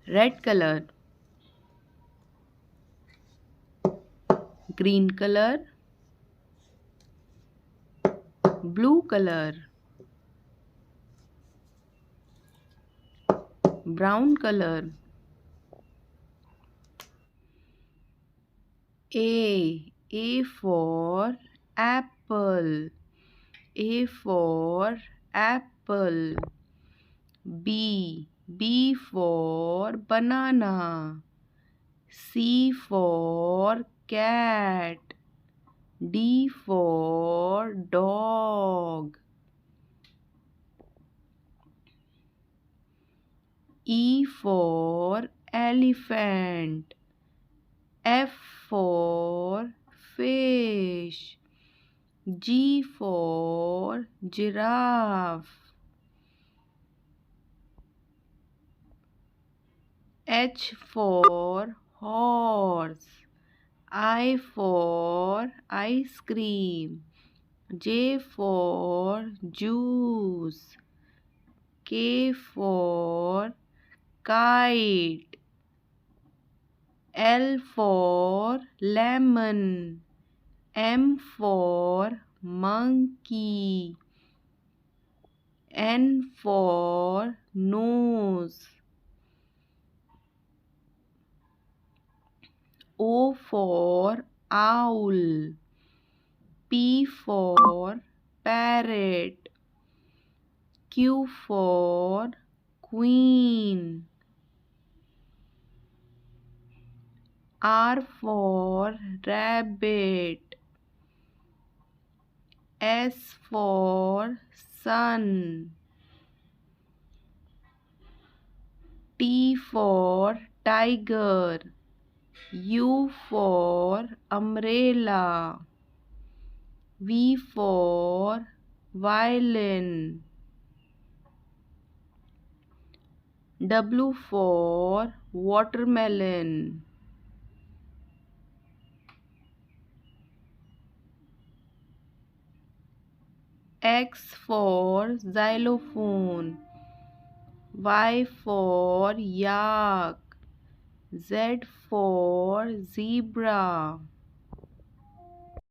red color, green color, blue color, brown color. A for apple. A for apple. B for banana. C for cat. D for dog. E for elephant. F for fish. G for giraffe. H for horse. I for ice cream. J for juice. K for kite. L for lemon. M for monkey. N for nose. O for owl. P for parrot. Q for queen. R for rabbit. S for sun. T for tiger. U for umbrella. V for violin. W for watermelon. X for xylophone. Y for yak. Z for zebra.